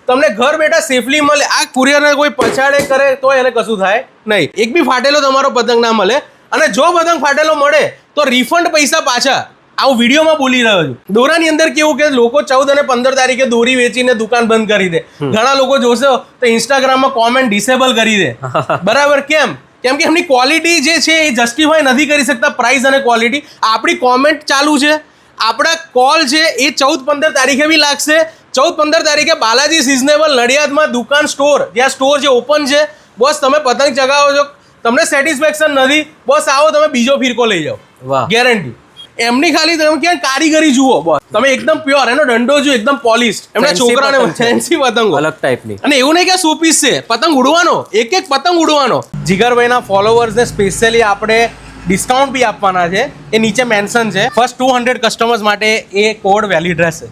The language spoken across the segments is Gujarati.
તમને ઘર બેઠા સેફલી મળે. આ કુરિયરને કોઈ પછાડે કરે તો એને કશું થાય નહીં. એક બી ફાટેલો તમારો પતંગ ના મળે. અને જો પતંગ ફાટેલો મળે તો રિફંડ પૈસા પાછા. આવું વિડીયોમાં બોલી રહ્યો છું. દોરાની અંદર કેવું કે લોકો 14 અને 15 તારીખે દોરી વેચીને દુકાન બંધ કરી દે. ઘણા લોકો જોશે તો ઇન્સ્ટાગ્રામમાં કોમેન્ટ ડિસેબલ કરી દે. બરાબર? કેમ કે એમની ક્વોલિટી જે છે એ જસ્ટિફાય નથી કરી શકતા, પ્રાઇસ અને ક્વોલિટી. આપણી કોમેન્ટ ચાલુ છે, આપણા કોલ છે એ 14-15 તારીખે બી લાગશે. 14-15 તારીખે બાલાજી સિઝનેબલ નડિયાદમાં દુકાન સ્ટોર, જ્યાં સ્ટોર જે ઓપન છે. બોસ તમે પતંગ ચગાવો છો, તમને સેટિસ્ફેક્શન નથી, બોસ આવો તમે બીજો ફિરકો લઈ જાઓ. ગેરંટી. એમની ખાલી તમે ક્યાં કારીગરી જુઓ બોસ, તમે એકદમ પ્યોર, એનો દંડો જો એકદમ પોલિશ્ડ. એમના છોકરાને ફેન્સી પતંગો અલગ ટાઈપની. અને એવું નહીં કે સો પીસ છે, પતંગ ઉડવાનો, એક પતંગ ઉડવાનો. જીગરભાઈના ફોલોવર્સને સ્પેશિયલી આપણે ડિસ્કાઉન્ટ બી આપવાના છે. એ નીચે મેન્શન છે. ફર્સ્ટ 200 કસ્ટમર્સ માટે એ કોડ વેલિડ રહેશે.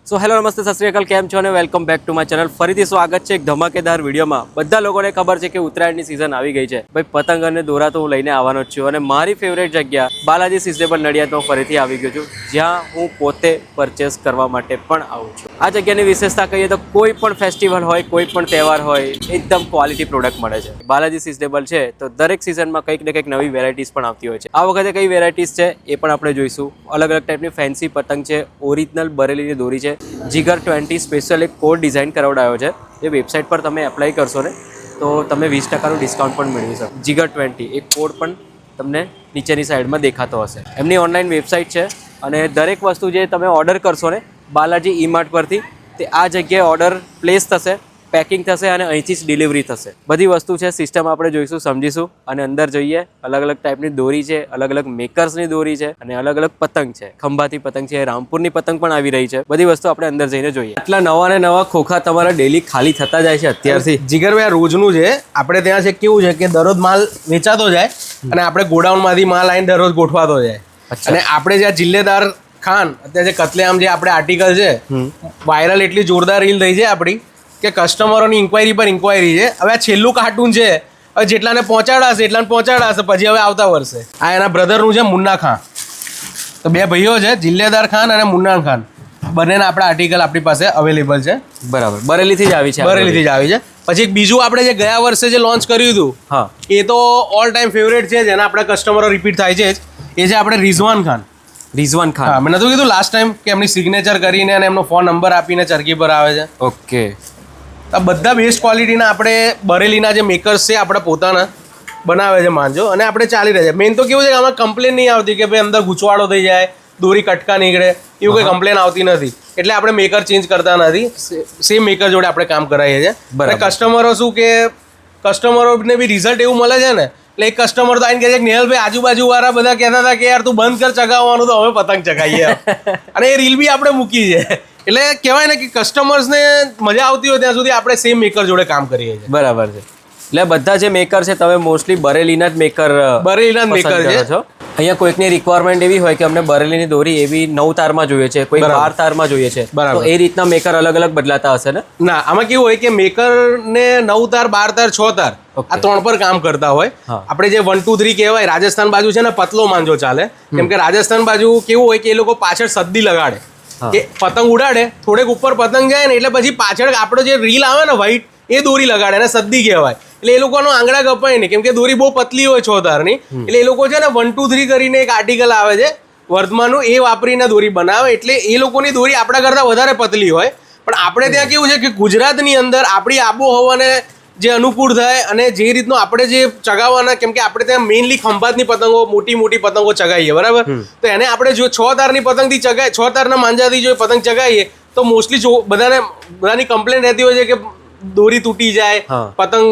સો હેલો, નમસ્તે, સત શ્રી અકાલ, કેમ છો અને welcome back to my channel. ફરીથી સ્વાગત છે એક ધમાકેદાર વિડીયોમાં. બધા લોકોને ખબર છે કે ઉત્તરાયણની સિઝન આવી ગઈ છે. ભાઈ પતંગ અને દોરા તો હું લઈને આવવાનો જ છું. અને મારી ફેવરેટ જગ્યા બાલાજી સિઝનેબલ નડિયાદમાં ફરીથી આવી ગયો છું, જ્યાં હું પોતે પરચેસ કરવા માટે પણ આવું છું. આ જગ્યાની વિશેષતા કહીએ તો કોઈ પણ ફેસ્ટિવલ હોય, કોઈ પણ તહેવાર હોય, એકદમ ક્વોલિટી પ્રોડક્ટ મળે છે. બાલાજી સિઝનેબલ છે તો દરેક સિઝનમાં કંઈક ને કંઈક નવી વેરાયટીઝ પણ આવતી હોય છે. આ વખતે કઈ વેરાયટીઝ છે એ પણ આપણે જોઈશું. અલગ અલગ ટાઈપની ફેન્સી પતંગ છે, ઓરિજિનલ બરેલીની દોરી છે. જીગર 20 સ્પેશિયલ એક કોડ ડિઝાઇન કરાવડાયો છે. એ વેબસાઇટ પર તમે એપ્લાય કરશો ને તો તમે 20% ડિસ્કાઉન્ટ પણ મેળવી શકો. જીગર 20 એક કોડ પણ તમને નીચેની સાઈડમાં દેખાતો હશે. એમની ઓનલાઈન વેબસાઇટ છે અને દરેક વસ્તુ જે તમે ઓર્ડર કરશો ને બાલાજી ઈ-માર્ટ પરથી, તે આ જગ્યાએ ઓર્ડર પ્લેસ થશે, પેકિંગ થશે અને અહીંથી જ ડિલિવરી થશે. બધી વસ્તુ છે, સિસ્ટમ આપણે જોઈશું, સમજીશું. અને અંદર જોઈએ, અલગ અલગ ટાઈપની દોરી છે, અલગ અલગ મેકર્સની દોરી છે અને અલગ અલગ પતંગ છે. ખંભાતી પતંગ છે, રામપુરની પતંગ પણ આવી રહી છે. બધી વસ્તુ આપણે અંદર જઈને જોઈએ. આટલા નવા ને નવા ખોખા તમારા ડેલી ખાલી થતા જાય છે અત્યારથી. જીગરભાઈ રોજનું છે. આપણે ત્યાં છે કેવું છે કે દરરોજ માલ વેચાતો જાય અને આપણે ગોડાઉનમાંથી માલ આવીને દરરોજ ગોઠવાતો જાય. અને આપણે જ્યાં જિલ્લેદાર ખાન અત્યારે જે કતલેઆમ જે આપણે આર્ટિકલ છે, વાયરલ એટલી જોરદાર રીલ થઈ છે આપણી કે કસ્ટમરોની ઇન્ક્વાયરી પર ઇન્ક્વાયરી છે. હવે આ છેલ્લું કાર્ટૂન છે, હવે જેટલાને પહોંચાડાશે એટલાને પહોંચાડાશે, પછી હવે આવતા વર્ષે. આ એના બ્રધરનું છે, મુન્ના ખાન. તો બે ભાઈઓ છે, જિલ્લેદાર ખાન અને મુન્ના ખાન. બંનેના આપણા આર્ટિકલ આપણી પાસે અવેલેબલ છે. બરાબર, બરેલીથી જ આવી છે. બરેલીથી જ આવી છે. પછી એક બીજું આપણે જે ગયા વર્ષે જે લોન્ચ કર્યું હતું, હા, એ તો ઓલ ટાઈમ ફેવરેટ છે, જેના આપણા કસ્ટમરો રિપીટ થાય છે. એ છે આપણે રિઝવાન ખાન. રિઝવાન ખાન. હા, મેં નતું કીધું લાસ્ટ ટાઈમ કે એમની સિગ્નેચર કરીને અને એમનો ફોન નંબર આપીને ચરકી પર આવે છે. ઓકે. આ બધા બેસ્ટ ક્વોલિટીના આપણે બરેલીના જે મેકર્સ છે આપણા પોતાના બનાવે છે માંજો, અને આપણે ચાલી રહ્યા છે. મેઇન તો કેવું છે કે આમાં કમ્પ્લેન નહીં આવતી કે ભાઈ અંદર ગૂંચવાડો થઈ જાય, દોરી કટકા નીકળે, એવું કોઈ કમ્પ્લેન આવતી નથી. એટલે આપણે મેકર ચેન્જ કરતા નથી, સેમ મેકર જોડે આપણે કામ કરાવીએ છીએ. અને કસ્ટમરો શું કે કસ્ટમરોને બી રિઝલ્ટ એવું મળે છે ને, એટલે એક કસ્ટમર તો આવીને કહે છે કે નેહલભાઈ આજુબાજુ વાળા બધા કહેતા હતા કે યાર તું બંધ કર ચગાવવાનું, તો હવે પતંગ ચગાવીએ. અને એ રીલ બી આપણે મૂકી છે. એટલે કહેવાય ને કે કસ્ટમર્સને મજા આવતી હોય ત્યાં સુધી આપણે સેમ મેકર જોડે કામ કરીએ છીએ. બરાબર છે. એટલે બધા જે મેકર છે તમે મોસ્ટલી બરેલીના જ મેકર છો. અહીંયા કોઈકની રિક્વાયરમેન્ટ એવી હોય કે અમને બરેલીની દોરી એવી 9 તારમાં જોઈએ છે, કોઈ 12 તારમાં જોઈએ છે, તો એ રીતના મેકર અલગ અલગ બદલાતા હશે ને? ના, આમાં કેવું હોય કે મેકરને 9 તાર, 12 તાર, 6 તાર આ 3 પર કામ કરતા હોય. આપણે જે 1 2 3 કહેવાય, રાજસ્થાન બાજુ છે ને પતલો માંજો ચાલે. કેમ કે રાજસ્થાન બાજુ કેવું હોય કે એ લોકો પાછળ સદ્દી લગાડે, કે પતંગ ઉડાડે, થોડેક ઉપર પતંગ જાય ને એટલે પછી પાછળ આપણો જે રીલ આવે ને વ્હાઈટ, એ દોરી લગાડે અને સદ્દી કહેવાય. એટલે એ લોકોનો આંગળા કપાય નહીં, કેમ કે દોરી બહુ પતલી હોય 6 તારની. એટલે એ લોકો છે ને 1 2 3 કરીને એક આર્ટિકલ આવે છે વર્ધમાનનું, એ વાપરીને દોરી બનાવે. એટલે એ લોકોની દોરી આપણા કરતાં વધારે પતલી હોય. પણ આપણે ત્યાં કેવું છે કે ગુજરાતની અંદર આપણી આબોહવાને જે અનુકૂળ થાય અને જે રીતનું આપણે જે ચગાવવાના, કેમ કે આપણે ત્યાં મેઇનલી ખંભાતની પતંગો, મોટી મોટી પતંગો ચગાવીએ, બરાબર? તો એને આપણે જો 6 તારની પતંગથી ચગાવીએ, 6 તારના માંજાથી જો પતંગ ચગાવીએ તો મોસ્ટલી બધાની કમ્પ્લેન રહેતી હોય છે કે દોરી તૂટી જાય, પતંગ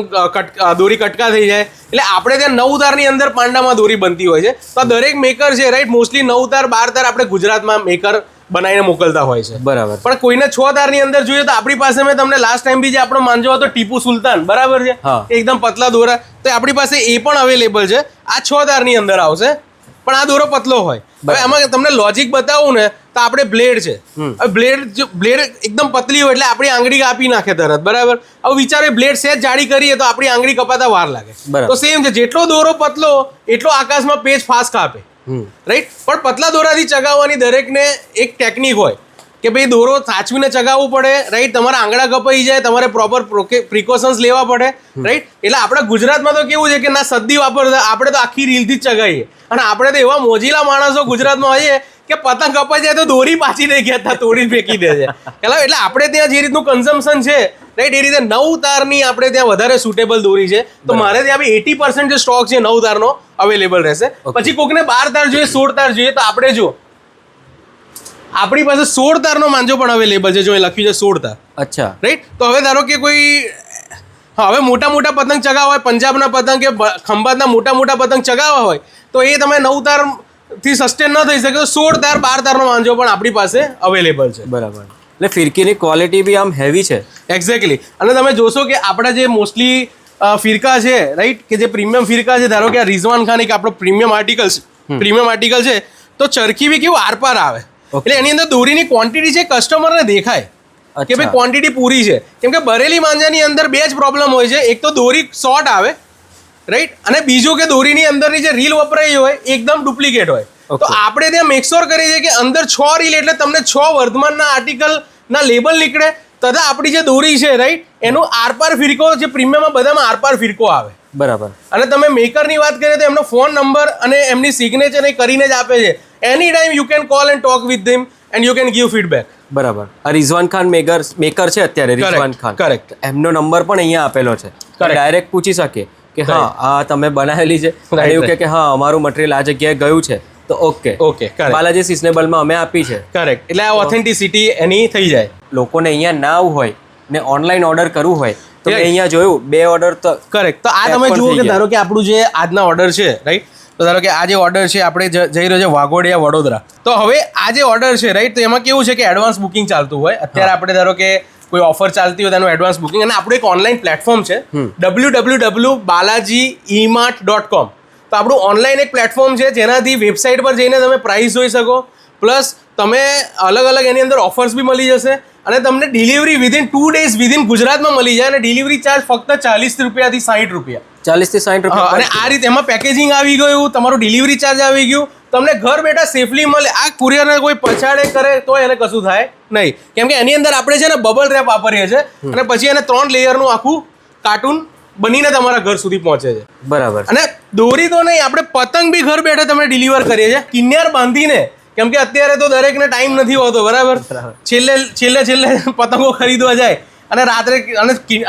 દોરી કટકા થઈ જાય. એટલે આપણે ત્યાં 9 તારની અંદર પાંડામાં દોરી બનતી હોય છે. તો આ દરેક મેકર છે, રાઈટ, મોસ્ટલી 9 તાર 12 તાર આપણે ગુજરાતમાં મેકર બનાવીને મોકલતા હોય છે. બરાબર. પણ કોઈને 6 તારની અંદર જોઈએ તો આપણી પાસે, મેં તમને લાસ્ટ ટાઈમ બી જે આપણો માંજો હતો ટીપુ સુલતાન, બરાબર છે, એકદમ પતલા દોરા, તો આપણી પાસે એ પણ અવેલેબલ છે. આ 6 તારની અંદર આવશે, પણ આ દોરો પતલો હોય. હવે આમાં તમને લોજિક બતાવું ને તો આપણે બ્લેડ છે, બ્લેડ એકદમ પતલી હોય એટલે આપણી આંગળી કાપી નાખે તરત, બરાબર? હવે વિચારો બ્લેડ સેજ જાડી કરીએ તો આપણી આંગળી કપાતા વાર લાગે. તો સેમ છે, જેટલો દોરો પતલો એટલો આકાશમાં પેચ ફાસ્ટ કાપે. રાઈટ. પણ પતલા દોરાથી ચગાવવાની દરેકને એક ટેકનિક હોય કે ભાઈ દોરો સાચવીને ચગાવવું પડે, રાઈટ. તમારા આંગળા કપાઈ જાય, તમારે પ્રોપર પ્રિકોશન્સ લેવા પડે, રાઈટ. એટલે આપણા ગુજરાતમાં તો કેવું છે કે ના સદ્દી વાપરતા, આપણે તો આખી રીલથી જ ચગાવીએ. અને આપણે તો એવા મોજીલા માણસો ગુજરાતમાં હોઈએ કે પતંગ કપાઈ જાય તો દોરી પાછી નહીં કહેતા, તોડી ફેંકી દે છે. એટલે આપણે ત્યાં જે રીતનું કન્ઝમ્પશન છે, રાઈટ, એ રીતે 9 તારની આપણે ત્યાં વધારે સુટેબલ દોરી છે. તો મારે ત્યાં બી 80% જે સ્ટોક છે 9 તારનો અવેલેબલ રહેશે. પછી કોકને 12 તાર જોઈએ, 16 તાર જોઈએ, તો આપણે જો આપણી પાસે 16 તારનો માંજો પણ અવેલેબલ છે. જો એ લખ્યું છે 16 તાર. અચ્છા, રાઈટ. તો હવે ધારો કે કોઈ હવે મોટા પતંગ ચગાવવા હોય, પંજાબના પતંગ કે ખંભાતના મોટા પતંગ ચગાવવા હોય, તો એ તમે 9 તાર થી સસ્ટેન ન થઈ શકે તો 16 તાર 12 તારનો માંજો પણ આપણી પાસે અવેલેબલ છે. બરાબર. એટલે ફિરકીની ક્વોલિટી બી આમ હેવી છે. એક્ઝેક્ટલી. અને તમે જોશો કે આપણા જે મોસ્ટલી ફિરકા છે, રાઈટ, કે જે પ્રીમિયમ ફિરકા છે, ધારો કે આ રિઝવાન ખાન એક આપણો પ્રીમિયમ આર્ટિકલ છે, તો ચરખી બી કેવું આરપાર આવે. એટલે એની અંદર દોરીની ક્વોન્ટિટી છે, કસ્ટમરને દેખાય કે ભાઈ ક્વોન્ટિટી પૂરી છે. કેમ કે બરેલી માંજાની અંદર બે જ પ્રોબ્લેમ હોય છે. એક તો દોરી શોર્ટ આવે, રાઈટ, અને બીજું કે દોરીની અંદરની જે રીલ વપરાઈ હોય એકદમ ડુપ્લિકેટ હોય. તો આપણે ત્યાં મેકશ્યોર કરીએ છીએ કે અંદર 6 રીલ એટલે તમને 6 વર્ધમાનના આર્ટિકલના લેબલ નીકળે, તથા આપણી જે દોરી છે, રાઈટ, એનું આરપાર ફિરકો જે પ્રીમિયમમાં બધામાં આરપાર ફિરકો આવે. બરાબર. અને તમે મેકરની વાત કરીએ તો એમનો ફોન નંબર અને એમની સિગ્નેચર એ કરીને જ આપે છે. Any time you can call and talk with them and you can give feedback. બરાબર. આ રિઝવાન ખાન મેકર છે અત્યારે, રિઝવાન ખાન, કરેક્ટ. એમનો નંબર પણ અહીંયા આપેલો છે. ડાયરેક્ટ પૂછી શકે કે હા આ તમે બનાવેલી છે, અને એવું કે હા અમારું મટીરિયલ આ જગ્યાએ ગયું છે, તો ઓકે બાલાજી સિઝનેબલમાં અમે આપી છે. કરેક્ટ. એટલે આ ઓથેન્ટિસિટી એની થઈ જાય. લોકોને અહીંયા ના આવવું હોય ને ઓનલાઈન ઓર્ડર કરવું હોય તો મેં અહીંયા જોયું 2 ઓર્ડર તો કરેક્ટ. તો આ તમે જુઓ કે ધારો કે આપણું જે આજના ઓર્ડર છે, રાઈટ, તો ધારો કે આ જે ઓર્ડર છે આપણે જઈ રહ્યો છે વાઘોડિયા વડોદરા. તો હવે આ જે ઓર્ડર છે, રાઈટ, તો એમાં કેવું છે કે એડવાન્સ બુકિંગ ચાલતું હોય. અત્યારે આપણે ધારો કે કોઈ ઓફર ચાલતી હોય તેનું એડવાન્સ બુકિંગ, અને આપણું એક ઓનલાઈન પ્લેટફોર્મ છે www.balajiemart.com. તો આપણું ઓનલાઈન એક પ્લેટફોર્મ છે જેનાથી વેબસાઇટ પર જઈને તમે પ્રાઇસ જોઈ શકો, પ્લસ તમે અલગ એની અંદર ઓફર્સ બી મળી જશે, અને તમને ડિલિવરી વિધિન 2 days વિધિન ગુજરાતમાં મળી જાય, અને ડિલિવરી ચાર્જ ફક્ત 40 રૂપિયાથી 60 રૂપિયા. 40 થી 60 રૂપિયા. અને આ રીતે એમાં પેકેજિંગ આવી ગયું, તમારું ડિલિવરી ચાર્જ આવી ગયું, તમને ઘર બેઠા સેફલી મળે. આ કુરિયરને કોઈ પછાડે કરે તો એને કશું થાય નહીં, કેમ કે એની અંદર આપણે છે ને બબલ રેપ વાપરીએ છીએ, અને પછી એને 3 લેયરનું આખું કાર્ટૂન બનીને તમારા ઘર સુધી પહોંચે છે. બરાબર. અને દોરી તો નહીં, આપણે પતંગ બી ઘર બેઠા તમે ડિલિવર કરીએ છીએ કિન્યાર બાંધીને. કેમ કે અત્યારે તો દરેકને ટાઈમ નથી હોતો, બરાબર. છેલ્લે પતંગો ખરીદવા જાય, અને રાત્રે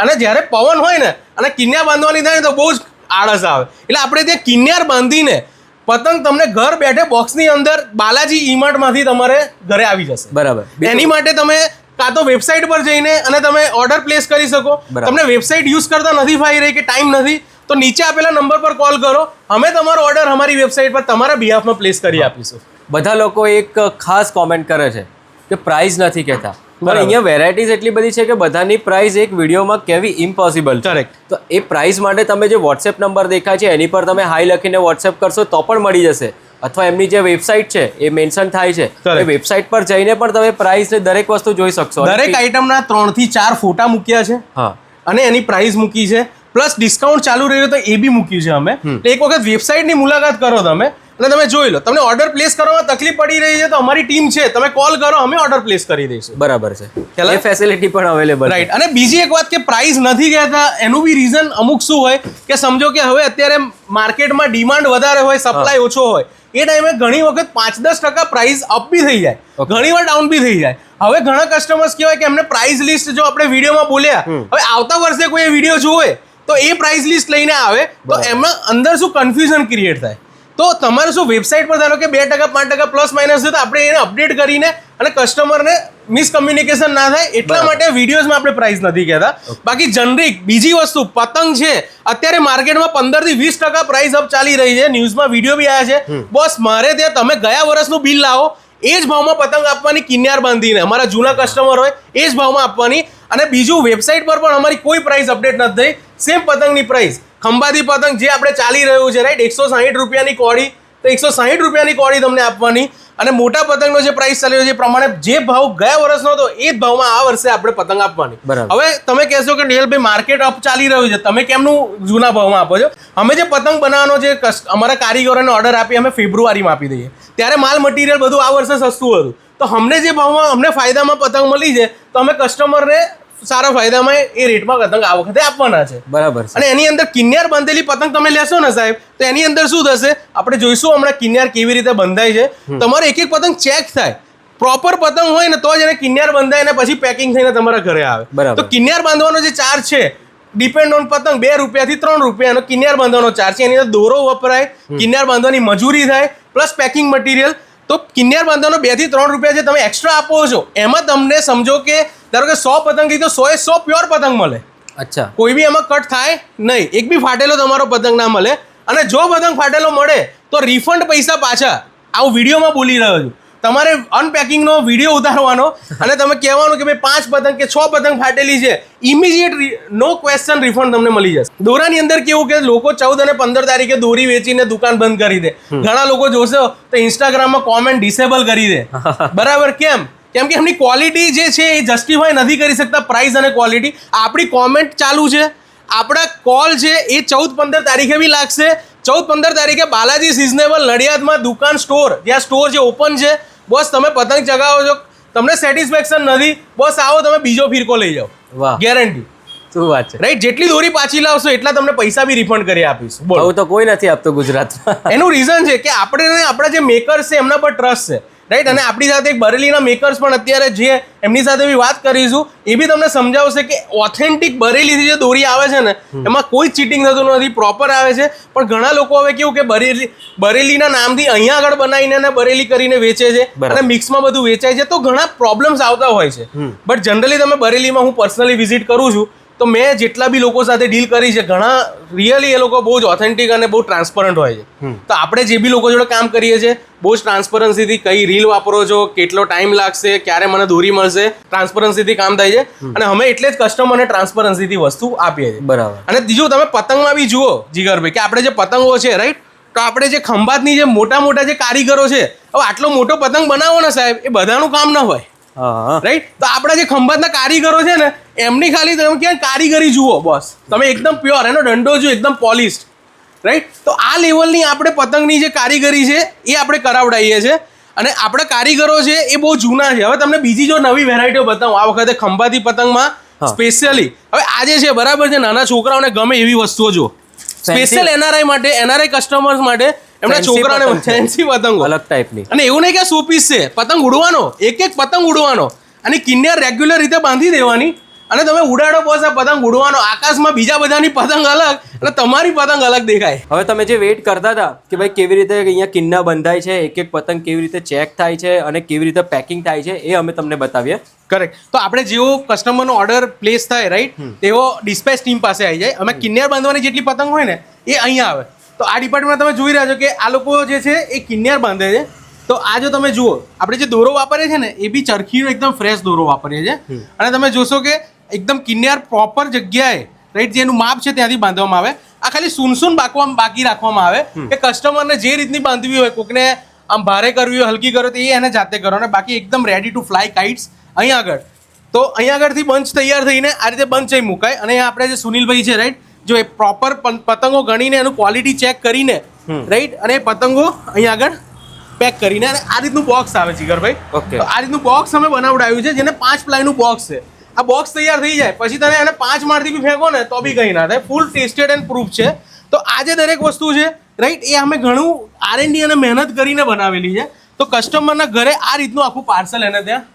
અને જ્યારે પવન હોય ને અને કિન્યા બાંધવાની થાય તો બહુ જ આળસ આવે. એટલે આપણે ત્યાં કિન્યાર બાંધીને પતંગ તમને ઘર બેઠે બોક્સની અંદર બાલાજી ઈમાર્ટમાંથી તમારે ઘરે આવી જશે. બરાબર. એની માટે તમે કાં તો વેબસાઇટ પર જઈને અને તમે ઓર્ડર પ્લેસ કરી શકો. તમને વેબસાઇટ યુઝ કરતા નથી ફાવી રહી કે ટાઈમ નથી, તો નીચે આપેલા નંબર પર કોલ કરો, અમે તમારો ઓર્ડર અમારી વેબસાઇટ પર તમારા બિહાફમાં પ્લેસ કરી આપીશું. બધા લોકો એક ખાસ કોમેન્ટ કરે છે કે પ્રાઇસ નથી કહેતા, પણ અહીંયા વેરાયટીઝ એટલી બધી છે કે બધાની પ્રાઇસ એક વિડીયોમાં કહેવી ઇમ્પોસિબલ. કરેક્ટ. તો એ પ્રાઇસ માટે તમે જે વોટ્સએપ નંબર દેખાય છે એની પર તમે હાઈ લખીને વોટ્સએપ કરશો તો પણ મળી જશે, અથવા એમની જે વેબસાઇટ છે એ મેન્શન થાય છે, એ વેબસાઇટ પર જઈને પણ તમે પ્રાઇસ ને દરેક વસ્તુ જોઈ શકશો. દરેક આઈટમના 3 થી 4 ફોટા મૂક્યા છે, હા, અને એની પ્રાઇસ મૂકી છે, પ્લસ ડિસ્કાઉન્ટ ચાલુ રહ્યું તો એ બી મૂક્યું છે અમે. એક વખત વેબસાઇટની મુલાકાત કરો તમે, અને તમે જોઈ લો. તમને ઓર્ડર પ્લેસ કરવામાં તકલીફ પડી રહી છે તો અમારી ટીમ છે, તમે કોલ કરો, અમે ઓર્ડર પ્લેસ કરી દઈશું. બરાબર છે, એ ફેસિલિટી પણ અવેલેબલ. રાઈટ. અને બીજી એક વાત કે પ્રાઇસ નથી કહેતા, એનું બી રીઝન અમુક શું હોય કે સમજો કે હવે અત્યારે માર્કેટમાં ડિમાન્ડ વધારે હોય, સપ્લાય ઓછો હોય, એ ટાઈમે ઘણી વખત 5-10% પ્રાઇસ અપ બી થઈ જાય, ઘણી વાર ડાઉન બી થઈ જાય. હવે ઘણા કસ્ટમર્સ કહેવાય કે એમને પ્રાઇસ લિસ્ટ જો આપણે વિડીયોમાં બોલ્યા, હવે આવતા વર્ષે કોઈ વિડીયો જોવે તો એ પ્રાઇસ લિસ્ટ લઈને આવે તો એમાં અંદર શું કન્ફ્યુઝન ક્રિએટ થાય. તો તમારે શું વેબસાઇટ પર ધારો કે 2% 5% પ્લસ માઇનસ છે તો આપણે એને અપડેટ કરીને અને કસ્ટમરને મિસકમ્યુનિકેશન ના થાય એટલા માટે વિડીયોઝમાં આપણે પ્રાઇસ નથી કહેતા. બાકી જનરિક બીજી વસ્તુ પતંગ છે, અત્યારે માર્કેટમાં 15 થી 20% પ્રાઇસ અપ ચાલી રહી છે, ન્યૂઝમાં વિડીયો બી આવ્યા છે. બોસ મારે ત્યાં તમે ગયા વર્ષનું બિલ લાવો, એ જ ભાવમાં પતંગ આપવાની કિન્યાર બાંધીને, અમારા જૂના કસ્ટમર હોય એ જ ભાવમાં આપવાની. અને બીજું વેબસાઇટ પર પણ અમારી કોઈ પ્રાઇસ અપડેટ નથી થઈ, સેમ પતંગની પ્રાઇસ. ખંભાતી પતંગ જે આપણે ચાલી રહ્યું છે, રાઈટ, 160 રૂપિયાની કોડી, તો 160 રૂપિયાની કોળી તમને આપવાની. અને મોટા પતંગનો જે પ્રાઇસ ચાલ્યો છે એ પ્રમાણે જે ભાવ ગયા વર્ષનો હતો એ જ ભાવમાં આ વર્ષે આપણે પતંગ આપવાની. હવે તમે કહેશો કે નિયલભાઈ માર્કેટ અપ ચાલી રહ્યું છે, તમે કેમનું જૂના ભાવમાં આપો છો? અમે જે પતંગ બનાવવાનો જે અમારા કારીગરોને ઓર્ડર આપી અમે ફેબ્રુઆરીમાં આપી દઈએ, ત્યારે માલ મટીરિયલ બધું આ વર્ષે સસ્તું હતું. તો અમને જે ભાવમાં અમને ફાયદામાં પતંગ મળી છે તો અમે કસ્ટમરને સારા ફાયદામાં એ રેટમાં પતંગ આ વખતે આપવાના છે. બરાબર. અને એની અંદર કિન્યાર બાંધેલી પતંગ તમે લેશો ને સાહેબ, તો એની અંદર શું થશે આપણે જોઈશું હમણાં કિન્યાર કેવી રીતે બંધાય છે. તમારે એક એક પતંગ ચેક થાય, પ્રોપર પતંગ હોય ને તો જ એને કિન્યાર બંધાય ને પછી પેકિંગ થઈને તમારા ઘરે આવે. તો કિન્યાર બાંધવાનો જે ચાર્જ છે ડિપેન્ડ ઓન પતંગ 2 રૂપિયાથી 3 રૂપિયાનો કિન્યાર બાંધવાનો ચાર્જ છે. એની અંદર દોરો વપરાય, કિન્યાર બાંધવાની મજૂરી થાય, પ્લસ પેકિંગ મટીરિયલ. તો કિન્યાર બાંધવાનો 2 થી 3 રૂપિયા જે તમે એક્સ્ટ્રા આપો છો એમાં તમને સમજો કે ધારો કે 100 પતંગ થી તો 100 પ્યોર પતંગ મળે. અચ્છા. કોઈ બી એમાં કટ થાય નહીં, એક બી ફાટેલો તમારો પતંગ ના મળે. અને જો પતંગ ફાટેલો મળે તો રિફંડ પૈસા પાછા. આવું વિડીયોમાં બોલી રહ્યો છું. તમારે અનપેકિંગનો વિડીયો ઉતારવાનો અને તમે કહેવાનું કે ભાઈ 5 પતંગ કે 6 પતંગ ફાટેલી છે, ઇમિડિયેટ નો ક્વેશ્ચન રિફંડ તમને મળી જશે. દોરાની અંદર કેવું કે લોકો 14 અને 15 તારીખે દોરી વેચીને દુકાન બંધ કરી દે. ઘણા લોકો જોશો તો ઇન્સ્ટાગ્રામમાં કોમેન્ટ ડિસેબલ કરી દે. બરાબર. કેમ કે એમની ક્વોલિટી જે છે એ જસ્ટિફાય નથી કરી શકતા, પ્રાઇસ અને ક્વોલિટી. આપણી કોમેન્ટ ચાલુ છે, આપણા કોલ છે એ 14-15 તારીખે બી લાગશે. 14-15 તારીખે બાલાજી સિઝનેબલ નડિયાદમાં દુકાન સ્ટોર, જ્યાં સ્ટોર જે ઓપન છે, બસ તમે પતંગ ચગાવો છો, તમને સેટિસ્ફેક્શન નથી, બસ આવો તમે બીજો ફિરકો લઈ જાઓ. વાહ, ગેરંટી. શું વાત છે. રાઈટ. જેટલી દોરી પાછી લાવશો એટલા તમને પૈસા બી રિફંડ કરી આપીશું. બોલો, તો કોઈ નથી આપતો ગુજરાતમાં. એનું રીઝન છે કે આપણે આપણા જે મેકર્સ છે એમના પર ટ્રસ્ટ છે. રાઈટ. અને આપણી સાથે એક બરેલીના મેકર્સ પણ અત્યારે જે એમની સાથે બી વાત કરીશું, એ બી તમને સમજાવશે કે ઓથેન્ટિક બરેલીથી જે દોરી આવે છે ને એમાં કોઈ ચીટિંગ થતું નથી, પ્રોપર આવે છે. પણ ઘણા લોકો હવે કેવું કે બરેલીના નામથી અહીંયા આગળ બનાવીને બરેલી કરીને વેચે છે અને મિક્સમાં બધું વેચાય છે, તો ઘણા પ્રોબ્લેમ્સ આવતા હોય છે. બટ જનરલી તમે બરેલીમાં હું પર્સનલી વિઝિટ કરું છું તો મેં જેટલા બી લોકો સાથે ડીલ કરી છે, ઘણા રિયલી એ લોકો બહુ જ ઓથેન્ટિક અને બહુ ટ્રાન્સપરન્ટ હોય છે. તો આપણે જે બી લોકો જોડે કામ કરીએ છીએ બહુ જ ટ્રાન્સપરન્સીથી, કઈ રીલ વાપરો છો, કેટલો ટાઈમ લાગશે, ક્યારે મને દોરી મળશે, ટ્રાન્સપરન્સીથી કામ થાય છે. અને અમે એટલે જ કસ્ટમરને ટ્રાન્સપરન્સીથી વસ્તુ આપીએ છીએ. બરાબર. અને બીજું તમે પતંગમાં બી જુઓ જીગરભાઈ કે આપણે જે પતંગો છે રાઈટ, તો આપણે જે ખંભાતની જે મોટા મોટા જે કારીગરો છે, હવે આટલો મોટો પતંગ બનાવો ને સાહેબ, એ બધાનું કામ ન હોય. રાઈટ. તો આપણા જે ખંભાતના કારીગરો છે ને એમની ખાલી તમે ક્યાં કારીગરી જુઓ, બસ તમે એકદમ પ્યોર, એનો દંડો જો એકદમ પોલિશ્ડ. રાઈટ. તો આ લેવલની આપણે પતંગની જે કારીગરી છે એ આપણે કરાવડાવીએ છીએ. અને આપણા કારીગરો છે એ બહુ જૂના છે. હવે તમને બીજી જો નવી વેરાયટીઓ બતાવું આ વખતે ખંભાતી પતંગમાં સ્પેશિયલી. હવે આજે છે બરાબર છે, નાના છોકરાઓને ગમે એવી વસ્તુઓ જો સ્પેશિયલ એનઆરઆઈ માટે, એનઆરઆઈ કસ્ટમર્સ માટે, એમના છોકરાને ફેન્સી પતંગો અલગ ટાઈપની. અને એવું નહીં કે સો પીસ છે, પતંગ ઉડવાનો, એક એક પતંગ ઉડવાનો. અને કિન્યાર રેગ્યુલર રીતે બાંધી દેવાની અને તમે ઉડાડો બસ આ પતંગ ઉડવાનો. આકાશમાં બીજા બધાની પતંગ અલગ અને તમારી પતંગ અલગ દેખાય. હવે તમે જે વેઇટ કરતા હતા કે ભાઈ કેવી રીતે અહીંયા કિન્ના બંધાય છે, એક એક પતંગ કેવી રીતે ચેક થાય છે અને કેવી રીતે પેકિંગ થાય છે, એ અમે તમને બતાવીએ. કરેક્ટ. તો આપણે જેવો કસ્ટમરનો ઓર્ડર પ્લેસ થાય રાઈટ, તેવો ડિસ્પેચ ટીમ પાસે આવી જાય. અમે કિન્યાર બાંધવાની જેટલી પતંગ હોય ને એ અહીંયા આવે. તો આ ડિપાર્ટમેન્ટ તમે જોઈ રહ્યા છો કે આ લોકો જે છે એ કિન્યાર બાંધે છે. તો આ જો તમે જુઓ, આપણે જે દોરો વાપરીએ છીએ ને એ બી ચરખીનો એકદમ ફ્રેશ દોરો વાપરીએ છીએ. અને તમે જોશો કે એકદમ કિન્યાર પ્રોપર જગ્યાએ રાઈટ જેનું માપ છે ત્યાંથી બાંધવામાં આવે. આ ખાલી સૂનસૂન બાકી રાખવામાં આવે કે કસ્ટમરને જે રીતની બાંધવી હોય, કોકને આમ ભારે કરવી હોય, હલકી કરો તો એ એને જાતે કરો. અને બાકી એકદમ રેડી ટુ ફ્લાય કાઇટ્સ અહીંયા આગળ. તો અહીંયા આગળથી બંચ તૈયાર થઈને આ રીતે બંચ અહીં મુકાય. અને આપણે જે સુનિલભાઈ છે રાઈટ, જો એ પ્રોપર પતંગો ગણીને એનું ક્વોલિટી ચેક કરીને રાઈટ, અને એ પતંગો અહીંયા આગળ પેક કરીને, અને આ રીતનું બોક્સ આવે જીગરભાઈ. ઓકે. આ રીતનું બોક્સ અમે બનાવડાવ્યું છે જેને 5 પ્લાયનું બોક્સ છે. આ બોક્સ તૈયાર થઈ જાય પછી તમે એને 5 માળથી બી ફેંકો ને તો બી કંઈ ના થાય. ફૂલ ટેસ્ટેડ એન્ડ પ્રૂફ છે. તો આ જે દરેક વસ્તુ છે રાઈટ, એ અમે ઘણું R&D અને મહેનત કરીને બનાવેલી છે. તો કસ્ટમરના ઘરે આ રીતનું આખું પાર્સલ એને ત્યાં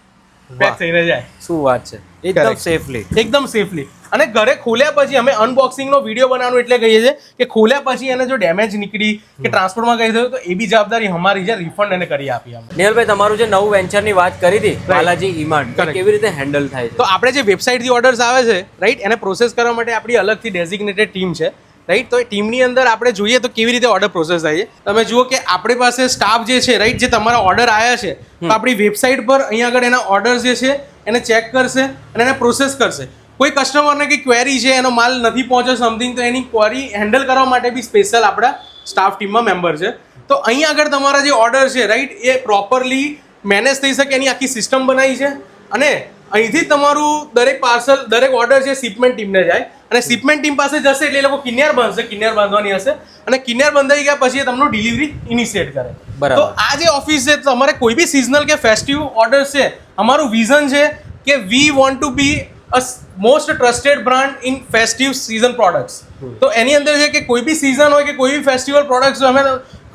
પેક થઈને જાય. શું વાત છે. એકદમ સેફલી. એકદમ સેફલી. અને ઘરે ખોલ્યા પછી અમે અનબોક્સિંગનો વિડીયો બનાવવાનું એટલે કહીએ છીએ કે ખોલ્યા પછી એને જો ડેમેજ નીકળી કે ટ્રાન્સપોર્ટમાં કંઈ થયું તો એ બી જવાબદારી અમારી છે, રિફંડ એને કરી આપીએ અમે. નિયલભાઈ, તમારું જે નવું વેન્ચરની વાત કરી હતી બાલાજી ઈમાર્ટ, કેવી રીતે હેન્ડલ થાય છે? તો આપણે જે વેબસાઇટથી ઓર્ડર્સ આવે છે રાઈટ, એને પ્રોસેસ કરવા માટે આપણી અલગથી ડેઝિગ્નેટેડ ટીમ છે રાઈટ. તો એ ટીમની અંદર આપણે જોઈએ તો કેવી રીતે ઓર્ડર પ્રોસેસ થાય છે. તમે જુઓ કે આપણી પાસે સ્ટાફ જે છે રાઈટ, જે તમારા ઓર્ડર આવ્યા છે તો આપણી વેબસાઇટ પર અહીંયા આગળ એના ઓર્ડર્સ જે છે એને ચેક કરશે અને એને પ્રોસેસ કરશે. કોઈ કસ્ટમરને કંઈ ક્વેરી છે, એનો માલ નથી પહોંચ્યો સમથિંગ, તો એની ક્વેરી હેન્ડલ કરવા માટે બી સ્પેશિયલ આપણા સ્ટાફ ટીમમાં મેમ્બર છે. તો અહીંયા આગળ તમારા જે ઓર્ડર છે રાઈટ એ પ્રોપરલી મેનેજ થઈ શકે એની આખી સિસ્ટમ બનાવી છે અને અહીંથી તમારું દરેક પાર્સલ દરેક ઓર્ડર છે શિપમેન્ટ ટીમને જાય અને શિપમેન્ટ ટીમ પાસે જશે એટલે એ લોકો કિન્યાર બાંધશે, કિન્યાર બાંધવાની હશે અને કિન્યાર બંધાઈ ગયા પછી એ તમને ડિલિવરી ઇનિશિએટ કરે. બરાબર. તો આ જે ઓફિસ છે તમારે કોઈ બી સિઝનલ કે ફેસ્ટિવ ઓર્ડર છે, અમારું વિઝન છે કે we want to be a most trusted brand in festive season products. તો એની અંદર છે કે કોઈ બી સિઝન હોય કે કોઈ બી ફેસ્ટિવલ પ્રોડક્ટ્સ અમે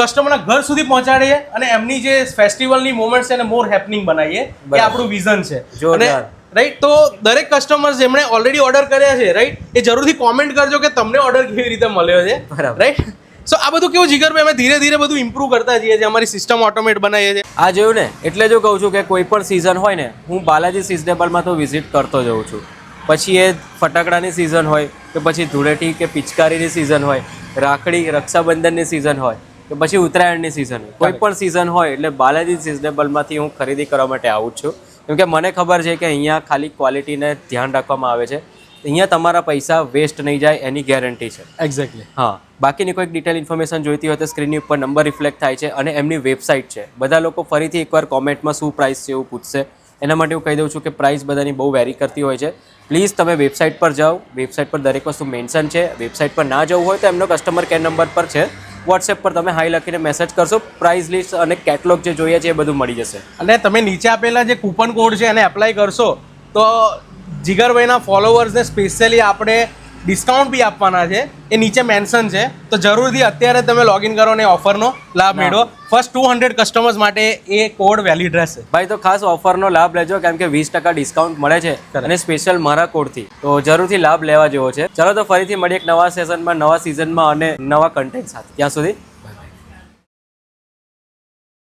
કસ્ટમરના ઘર સુધી પહોંચાડીએ અને એમની જે ફેસ્ટિવલની મોમેન્ટ્સ એને મોર હેપનિંગ બનાવીએ. એ આપણું વિઝન છે. અને રાઈટ, તો દરેક કસ્ટમર્સ જેમણે ઓલરેડી ઓર્ડર કર્યા છે રાઈટ એ જરૂરથી કોમેન્ટ કરજો કે તમને ઓર્ડર કેવી રીતે મળ્યો છે. રાઈટ. સો આ બધું કેવું જીગરભાઈ અમે ધીરે ધીરે બધું ઇમ્પ્રૂવ કરતા જઈએ છીએ, અમારી સિસ્ટમ ઓટોમેટ બનાવીએ છીએ. આ જોયું ને, એટલે જો કહું છું કે કોઈ પણ સિઝન હોય ને, હું બાલાજી સિઝનેબલમાં તો વિઝિટ કરતો જઉં છું. પછી એ ફટાકડાની સિઝન હોય કે પછી ધૂળેટી કે પિચકારીની સિઝન હોય, રાખડી રક્ષાબંધનની સિઝન હોય કે પછી ઉત્તરાયણની સિઝન હોય, કોઈ પણ સિઝન હોય એટલે બાલાજી સિઝનેબલમાંથી હું ખરીદી કરવા માટે આવું જ છું. કેમ કે મને ખબર છે કે અહીંયા ખાલી ક્વોલિટીને ધ્યાન રાખવામાં આવે છે. અહીંયા તમારા પૈસા વેસ્ટ નહીં જાય એની ગેરંટી છે. એક્ઝેક્ટલી. હા, બાકીની કોઈક ડિટેલ ઇન્ફોર્મેશન જોઈતી હોય તો સ્ક્રીનની ઉપર નંબર રિફ્લેક્ટ થાય છે અને એમની વેબસાઇટ છે. બધા લોકો ફરીથી એકવાર કોમેન્ટમાં શું પ્રાઇસ છે એવું પૂછશે, એના માટે હું કહી દઉં છું કે પ્રાઇસ બધાની બહુ વેરી કરતી હોય છે. પ્લીઝ તમે વેબસાઇટ પર જાઓ, વેબસાઇટ પર દરેક વસ્તુ મેન્શન છે. વેબસાઇટ પર ના જવું હોય તો એમનો કસ્ટમર કેર નંબર પર છે, વોટ્સએપ પર તમે હાઈ લખીને મેસેજ કરશો, પ્રાઇસ લિસ્ટ અને કેટલોગ જે જોઈએ છે એ બધું મળી જશે. અને તમે નીચે આપેલા જે કૂપન કોડ છે એને એપ્લાય કરશો તો જીગરભાઈના ફોલોવર્સને સ્પેશિયલી આપણે ડિસ્કાઉન્ટ બી આપવાના છે, એ નીચે મેન્શન છે. તો જરૂરથી અત્યારે તમે લોગિન કરો ને ઓફરનો લાભ મેળવો. ફર્સ્ટ 200 કસ્ટમર્સ માટે એ કોડ વેલિડ રહેશે. ભાઈ તો ખાસ ઓફરનો લાભ લેજો, કેમ કે 20% ડિસ્કાઉન્ટ મળે છે અને સ્પેશિયલ મારા કોડથી, તો જરૂરથી લાભ લેવા જેવો છે. ચલો તો ફરીથી મળીએ એક નવા સેશનમાં, નવા સિઝનમાં અને નવા કન્ટેન્ટ સાથે. ત્યાં સુધી